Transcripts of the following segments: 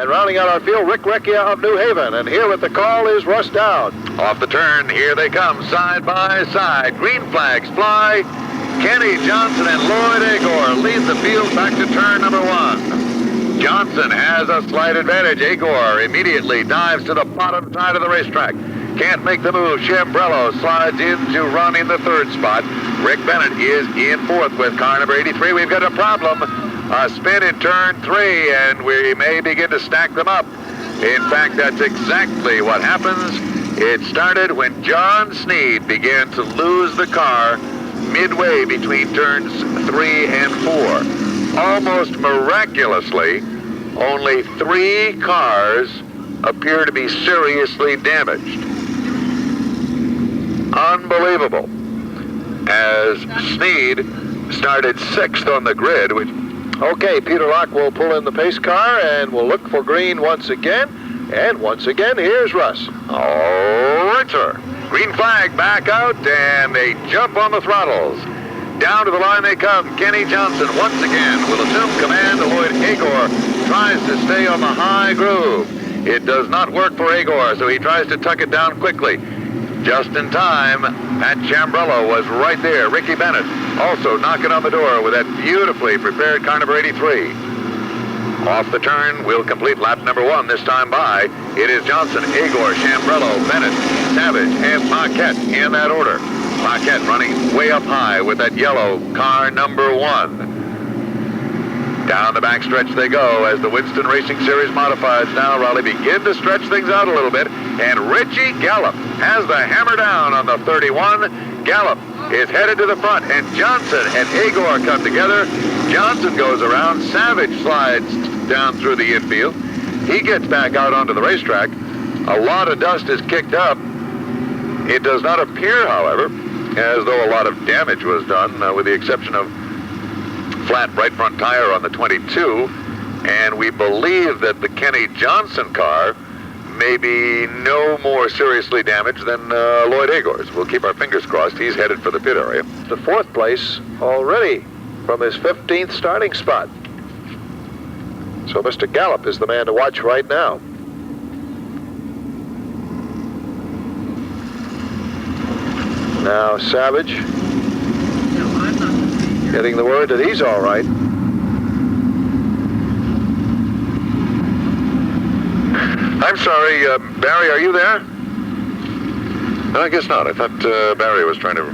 And rounding out our field, Rick Recchia of New Haven. And here with the call is Russ Dowd. Off the turn, here they come, side by side. Green flags fly. Kenny Johnson and Lloyd Agor lead the field back to turn number 1. Johnson has a slight advantage. Agor immediately dives to the bottom side of the racetrack. Can't make the move. Chambrello slides in to run in the 3rd spot. Rick Bennett is in 4th with car number 83. We've got a problem. A spin in turn 3, and we may begin to stack them up. In fact, that's exactly what happens. It started when John Sneed began to lose the car midway between turns 3 and 4. Almost miraculously, only 3 cars appear to be seriously damaged. Unbelievable. As Sneed started 6th on the grid, which... Okay, Peter Locke will pull in the pace car, and we'll look for green once again. And once again, here's Russ. All right, sir. Green flag back out, and they jump on the throttles. Down to the line they come. Kenny Johnson once again will assume command. Lloyd Agor tries to stay on the high groove. It does not work for Agor, so he tries to tuck it down quickly. Just in time, Pat Chambrello was right there. Ricky Bennett also knocking on the door with that beautifully prepared car number 83. Off the turn, we'll complete lap number 1 this time by. It is Johnson, Agor, Chambrello, Bennett, Savage, and Paquette in that order. Paquette running way up high with that yellow car number 1. Down the backstretch they go as the Winston Racing Series Modifieds now, Raleigh, begin to stretch things out a little bit. And Richie Gallup has the hammer down on the 31. Gallup is headed to the front, and Johnson and Agor come together. Johnson goes around. Savage slides down through the infield. He gets back out onto the racetrack. A lot of dust is kicked up. It does not appear, however, as though a lot of damage was done, with the exception of flat right front tire on the 22. And we believe that the Kenny Johnson car may be no more seriously damaged than Lloyd Agor's. We'll keep our fingers crossed. He's headed for the pit area. The 4th place already from his 15th starting spot. So Mr. Gallup is the man to watch right now. Now Savage getting the word that he's all right. I'm sorry, Barry, are you there? No, I guess not. I thought Barry was trying to...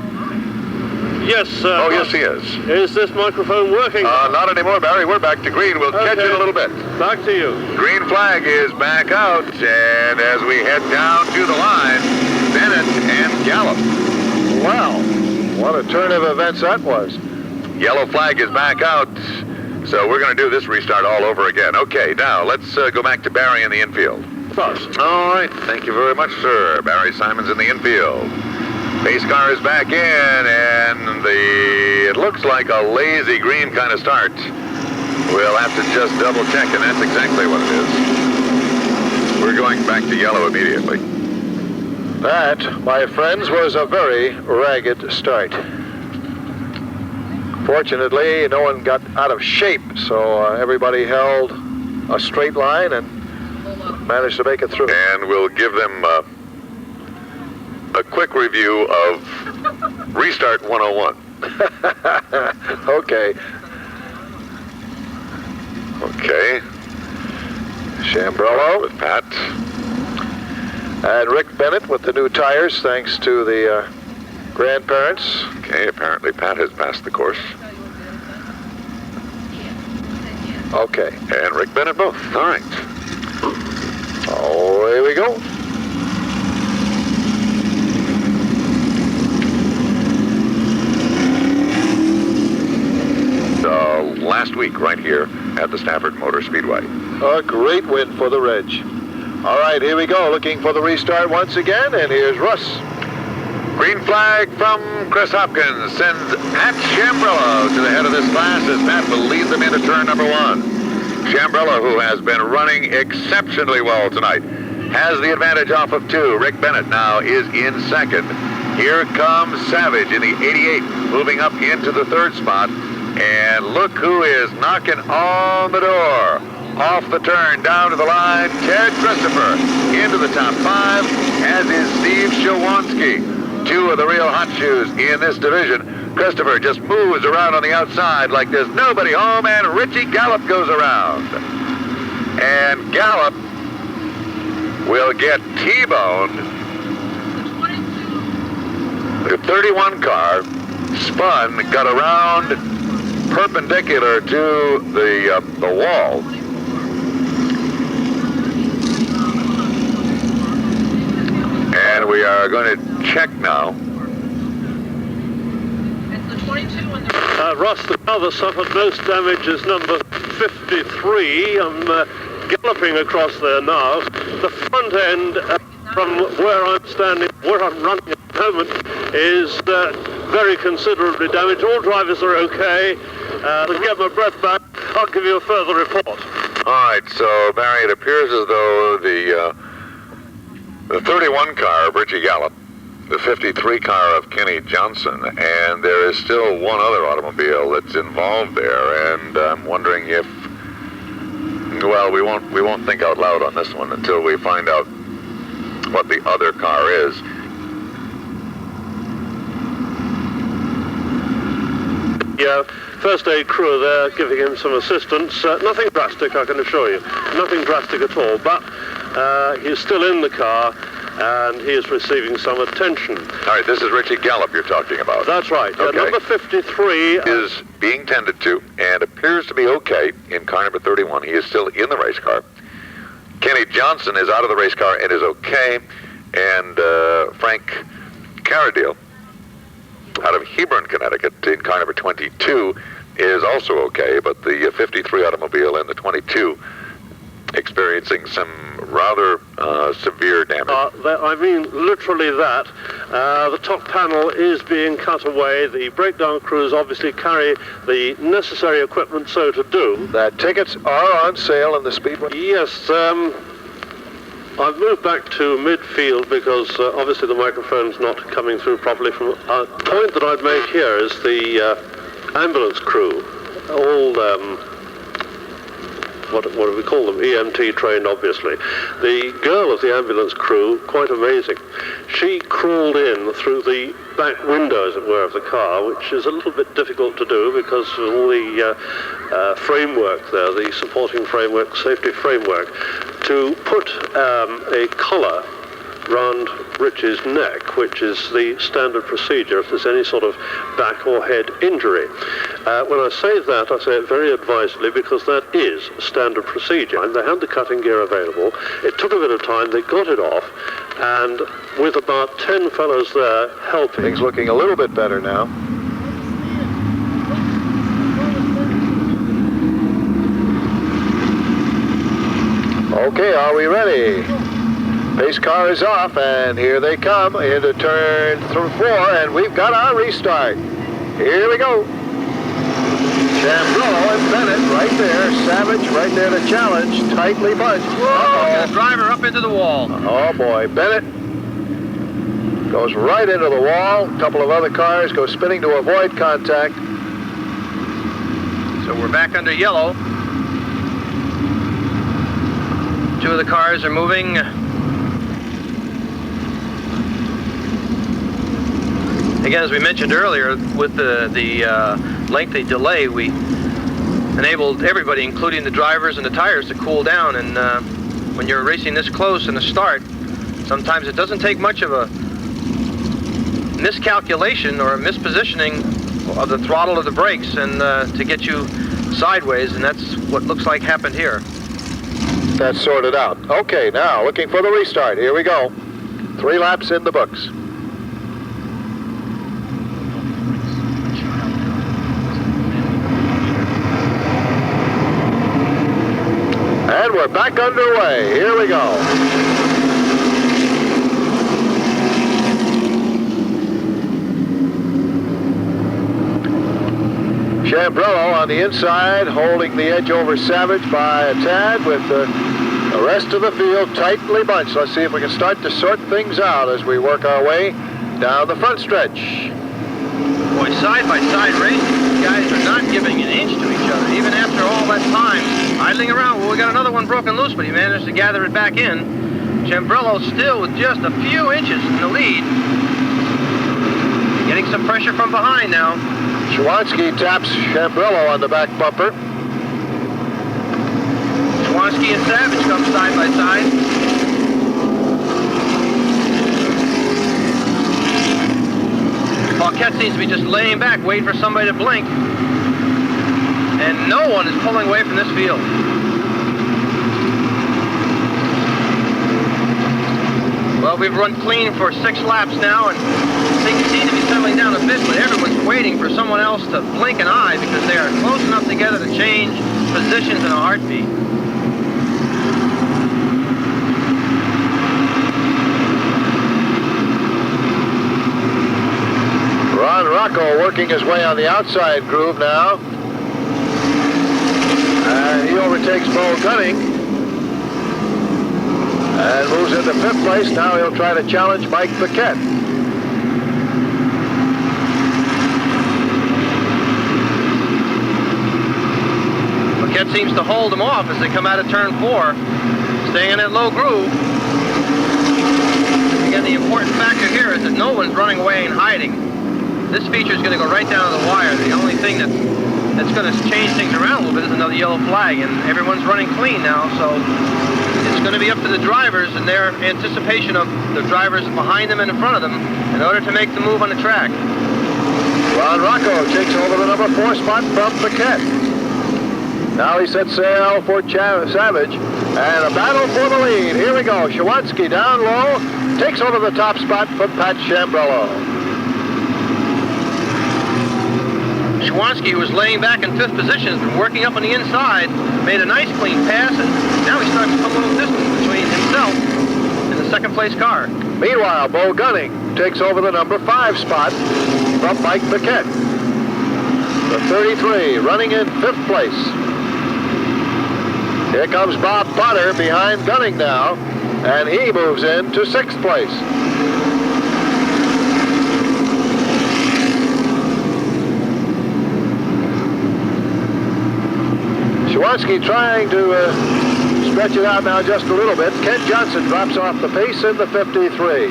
Yes, sir. Oh, yes, he is. Is this microphone working? Not anymore, Barry. We're back to green. We'll catch it in a little bit. Back to you. Green flag is back out, and as we head down to the line, Bennett and Gallup. Wow, what a turn of events that was. Yellow flag is back out, so we're going to do this restart all over again. Okay, now let's go back to Barry in the infield. First. All right, thank you very much, sir. Barry Simons in the infield. Pace car is back in, and it looks like a lazy green kind of start. We'll have to just double check, and that's exactly what it is. We're going back to yellow immediately. That, my friends, was a very ragged start. Fortunately, no one got out of shape, so everybody held a straight line and managed to make it through. And we'll give them a quick review of Restart 101. Okay. Okay. Chambrello with Pat. And Rick Bennett with the new tires, thanks to the grandparents. Okay, apparently Pat has passed the course. Okay. And Rick Bennett both. All right. Away we go. Last week right here at the Stafford Motor Speedway. A great win for the Reg. All right, here we go, looking for the restart once again, and here's Russ. Green flag from Chris Hopkins sends Pat Chambrello to the head of this class as Pat will lead them into turn number 1. Chambrello, who has been running exceptionally well tonight, has the advantage off of 2. Rick Bennett now is in second. Here comes Savage in the 88, moving up into the 3rd spot. And look who is knocking on the door. off the turn, down to the line, Ted Christopher into the top 5, as is Steve Chowansky. 2 of the real hot shoes in this division. Christopher just moves around on the outside like there's nobody home, and Richie Gallup goes around. And Gallup will get T-boned. The 31 car spun, got around perpendicular to the wall. And we are going to check now. Ross, the car that suffered most damage is number 53. I'm galloping across there now. The front end from where I'm standing, where I'm running at the moment, is very considerably damaged. All drivers are okay. To get my breath back, I'll give you a further report. All right, so Barry, it appears as though the 31 car of Richie Gallup, the 53 car of Kenny Johnson, and there is still one other automobile that's involved there, and I'm wondering if, well, we won't think out loud on this one until we find out what the other car is. Yeah, first aid crew there giving him some assistance. Nothing drastic, I can assure you. Nothing drastic at all, but he's still in the car and he is receiving some attention. All right, this is Richie Gallup you're talking about. That's right. Okay. Number 53 is being tended to and appears to be okay in car number 31. He is still in the race car. Kenny Johnson is out of the race car and is okay. And Frank Carradile, out of Hebron, Connecticut, in car number 22, is also okay, but the 53 automobile and the 22 experiencing some rather severe damage. I mean, literally that. The top panel is being cut away. The breakdown crews obviously carry the necessary equipment so to do. That tickets are on sale in the Speedway? Yes, I've moved back to midfield because obviously the microphone's not coming through properly. From a point that I'd make here is the ambulance crew, all what do we call them? EMT trained, obviously. The girl of the ambulance crew, quite amazing. She crawled in through the back window, as it were, of the car, which is a little bit difficult to do because of all the framework there, the supporting framework, safety framework, to put a collar round Rich's neck, which is the standard procedure if there's any sort of back or head injury. When I say that, I say it very advisedly because that is standard procedure. And they had the cutting gear available. It took a bit of time. They got it off, and with about 10 fellows there helping. Things looking a little bit better now. Okay, are we ready? Pace car is off, and here they come into turn 4, and we've got our restart. Here we go. Chambreau and Bennett right there. Savage right there to challenge. Tightly bunched. Whoa, the driver up into the wall. Oh boy, Bennett goes right into the wall. A couple of other cars go spinning to avoid contact. So we're back under yellow. 2 of the cars are moving. Again, as we mentioned earlier, with the lengthy delay, we enabled everybody, including the drivers and the tires, to cool down. And when you're racing this close in the start, sometimes it doesn't take much of a miscalculation or a mispositioning of the throttle or the brakes and to get you sideways, and that's what looks like happened here. That's sorted out. Okay, now looking for the restart. Here we go. 3 laps in the books. And we're back underway. Here we go. Chambreau on the inside, holding the edge over Savage by a tad, with the rest of the field tightly bunched. Let's see if we can start to sort things out as we work our way down the front stretch. Boy, side-by-side racing, these guys are not giving an inch to each other, even after all that time idling around. Well, we got broken loose, but he managed to gather it back in. Chambrello still with just a few inches in the lead. Getting some pressure from behind now. Chowansky taps Chambrello on the back bumper. Chowansky and Savage come side by side. Paquette seems to be just laying back, waiting for somebody to blink. And no one is pulling away from this field. Well, we've run clean for 6 laps now, and things seem to be settling down a bit, but everyone's waiting for someone else to blink an eye because they are close enough together to change positions in a heartbeat. Ron Rocco working his way on the outside groove now. And he overtakes Bo Gunning. And moves into 5th place. Now he'll try to challenge Mike Paquette. Paquette seems to hold them off as they come out of turn 4, staying in that low groove. Again, the important factor here is that no one's running away and hiding. This feature is going to go right down to the wire. The only thing that's going to change things around a little bit is another yellow flag, and everyone's running clean now, so it's going to be up to the drivers and their anticipation of the drivers behind them and in front of them in order to make the move on the track. Ron Rocco takes over the number 4 spot from Paquette. Now he sets sail for Savage, and a battle for the lead. Here we go. Chowansky down low, takes over the top spot from Pat Chambrello. Chowansky, who was laying back in 5th position, has been working up on the inside, made a nice clean pass, and now he starts to come a little distance between himself and the 2nd place car. Meanwhile, Bo Gunning takes over the number 5 spot from Mike Paquette. The 33 running in 5th place. Here comes Bob Potter behind Gunning now, and he moves into 6th place. Chowansky trying to stretch it out now just a little bit. Ken Johnson drops off the pace in the 53.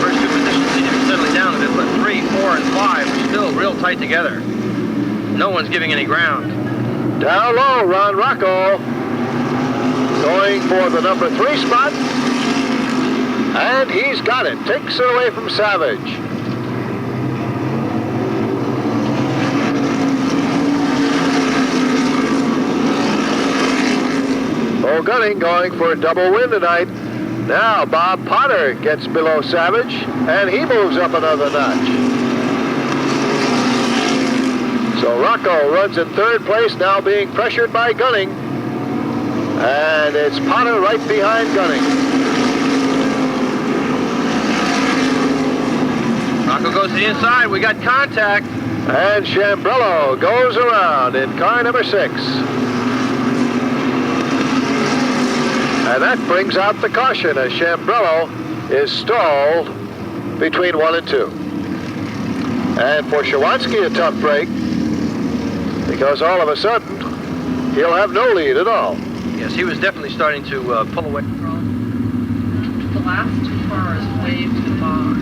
First 2 positions seem to be settling down a bit, but 3, 4, and 5 are still real tight together. No one's giving any ground. Down low, Ron Rocco going for the number 3 spot. And he's got it. Takes it away from Savage. Bo Gunning going for a double win tonight. Now Bob Potter gets below Savage, and he moves up another notch. So Rocco runs in 3rd place, now being pressured by Gunning. And it's Potter right behind Gunning. Rocco goes to the inside. We got contact. And Chambrello goes around in car number 6. And that brings out the caution as Chambrello is stalled between 1 and 2. And for Chowansky, a tough break, because all of a sudden, he'll have no lead at all. Yes, he was definitely starting to pull away. The last 2 cars waved goodbye,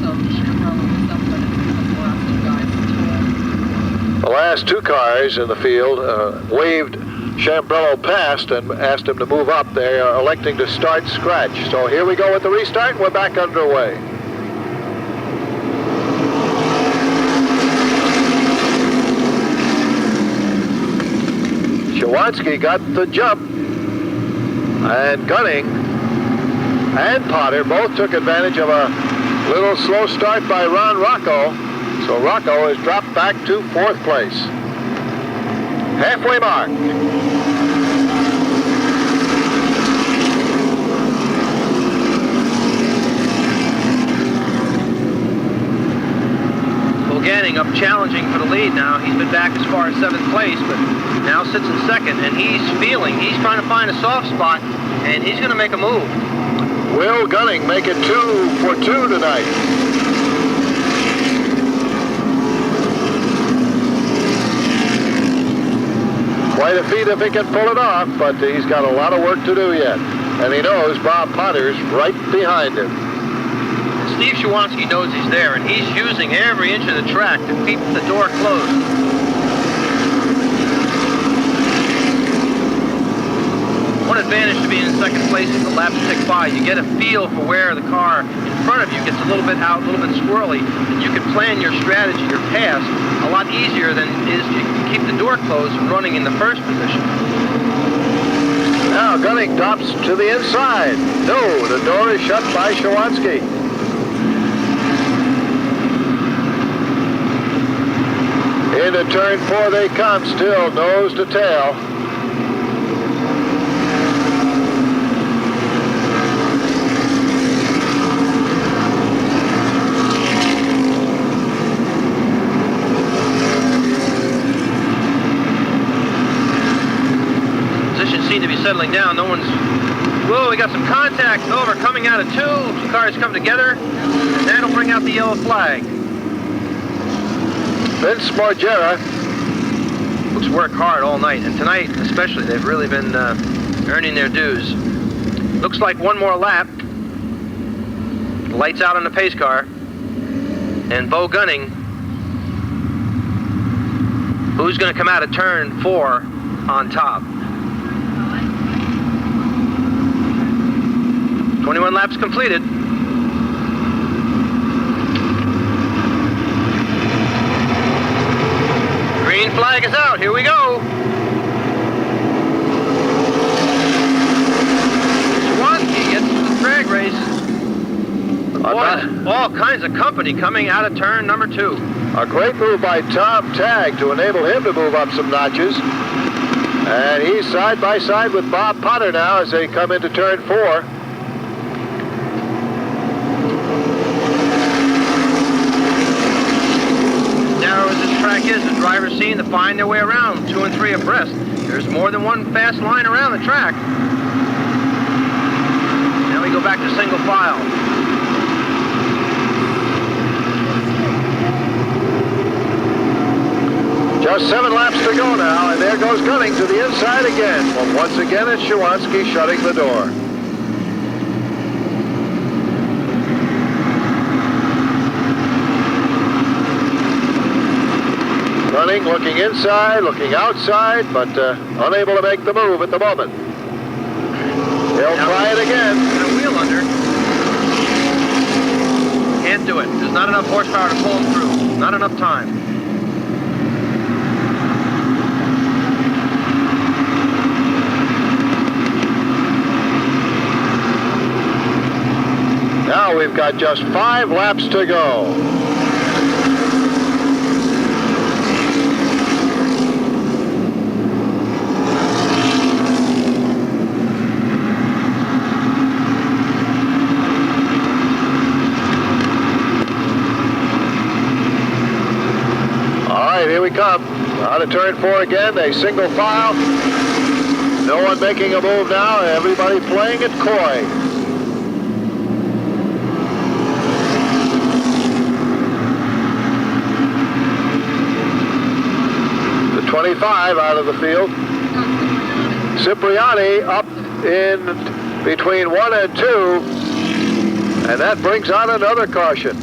so Chambrello was up with the last 2 guys. The last 2 cars in the field waved Chambrello past and asked him to move up. They are electing to start scratch. So here we go with the restart. We're back underway. Chowansky got the jump, and Gunning and Potter both took advantage of a little slow start by Ron Rocco. So Rocco is dropped back to 4th place. Halfway mark. Ganning up challenging for the lead now. He's been back as far as 7th place, but now sits in 2nd, and he's trying to find a soft spot, and he's going to make a move. Will Gunning make it 2 for 2 tonight? Quite a feat if he can pull it off, but he's got a lot of work to do yet. And he knows Bob Potter's right behind him. Steve Chowansky knows he's there, and he's using every inch of the track to keep the door closed. One advantage to being in second place is the laps tick by. You get a feel for where the car in front of you gets a little bit out, a little bit squirrely, and you can plan your strategy, your pass, a lot easier than it is to keep the door closed and running in the first position. Now Gunning tops to the inside. No, the door is shut by Chowansky. Into turn 4 they come, still nose to tail. Seem to be settling down. No one's... Whoa, we got some contact over coming out of 2. 2 cars come together, and that'll bring out the yellow flag. Vince Margera. Folks work hard all night, and tonight especially, they've really been earning their dues. Looks like one more lap. Lights out on the pace car. And Bo Gunning, who's going to come out of turn 4 on top. 21 laps completed. Green flag is out. Here we go. Chowansky gets to the drag race. Boy, all kinds of company coming out of turn number 2. A great move by Tom Tagg to enable him to move up some notches. And he's side by side with Bob Potter now as they come into turn 4. Track is, the drivers seem to find their way around 2 and 3 abreast. There's more than one fast line around the track. Now we go back to single file. Just 7 laps to go now, and there goes Gunning to the inside again. Well, once again, it's Chowansky shutting the door. Gunning looking inside, looking outside, but unable to make the move at the moment. He'll try it again. A wheel under. Can't do it. There's not enough horsepower to pull him through. Not enough time. Now we've got just 5 laps to go. Here we come. Out of turn 4 again. They single file. No one making a move now. Everybody playing it coy. The 25 out of the field. Cipriani up in between 1 and 2. And that brings on another caution.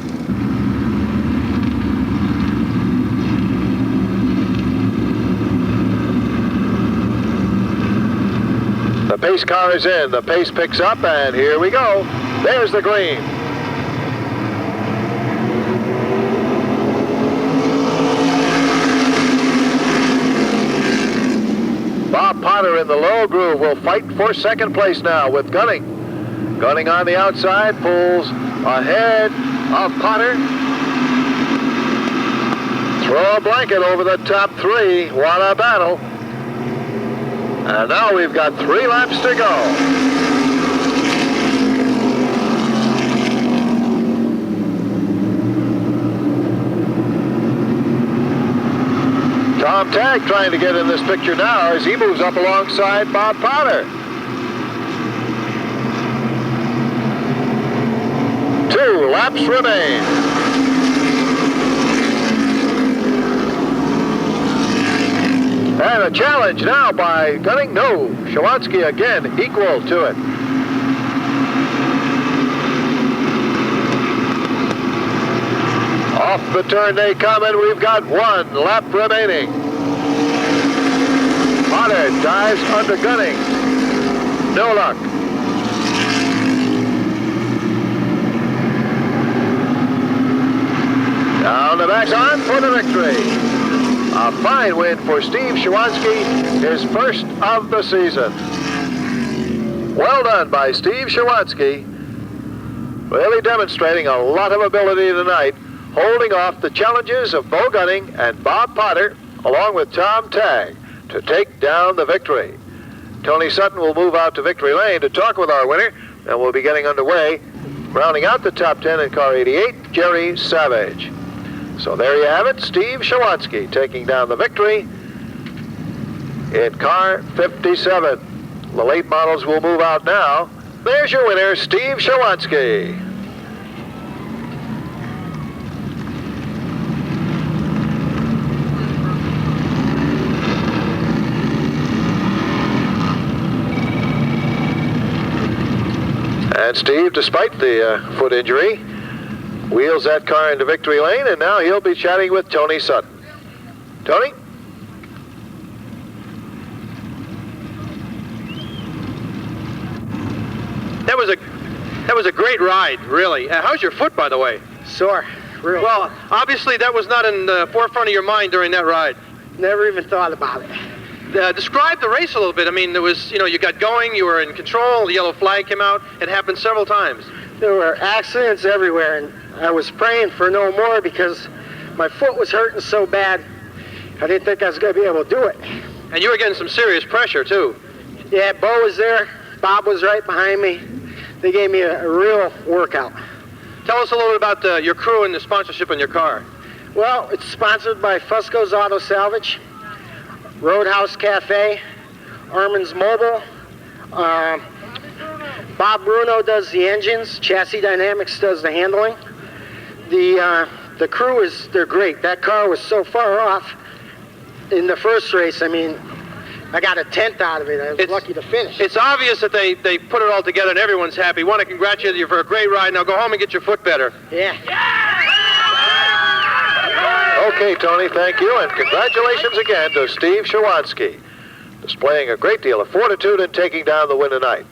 The pace car is in, the pace picks up, and here we go. There's the green. Bob Potter in the low groove will fight for second place now with Gunning. Gunning on the outside, pulls ahead of Potter. Throw a blanket over the top 3. What a battle. And now we've got 3 laps to go. Tom Tagg trying to get in this picture now as he moves up alongside Bob Potter. 2 laps remain. And a challenge now by Gunning. No, Chowansky again equal to it. Off the turn they come, and we've got 1 lap remaining. Potter dives under Gunning. No luck. Down the back on for the victory. A fine win for Steve Chowansky, his first of the season. Well done by Steve Chowansky. Really demonstrating a lot of ability tonight, holding off the challenges of Bo Gunning and Bob Potter, along with Tom Tagg, to take down the victory. Tony Sutton will move out to victory lane to talk with our winner, and we'll be getting underway. Rounding out the top 10 in car 88, Jerry Savage. So there you have it, Steve Chowansky taking down the victory in car 57. The late models will move out now. There's your winner, Steve Chowansky. And Steve, despite the foot injury, wheels that car into victory lane, and now he'll be chatting with Tony Sutton. Tony? That was a great ride, really. How's your foot, by the way? Sore, real. Well, obviously that was not in the forefront of your mind during that ride. Never even thought about it. Describe the race a little bit. I mean, there was, you got going, you were in control, the yellow flag came out. It happened several times. There were accidents everywhere, and I was praying for no more because my foot was hurting so bad. I didn't think I was going to be able to do it. And you were getting some serious pressure, too. Yeah, Bo was there. Bob was right behind me. They gave me a real workout. Tell us a little bit about your crew and the sponsorship on your car. Well, it's sponsored by Fusco's Auto Salvage, Roadhouse Cafe, Armin's Mobile. Bob Bruno does the engines. Chassis Dynamics does the handling. The crew they're great. That car was so far off in the first race. I mean, I got a 10th out of it. I was lucky to finish. It's obvious that they put it all together and everyone's happy. Want to congratulate you for a great ride. Now go home and get your foot better. Yeah. Okay, Tony, thank you, and congratulations again to Steve Chowansky, displaying a great deal of fortitude in taking down the win tonight.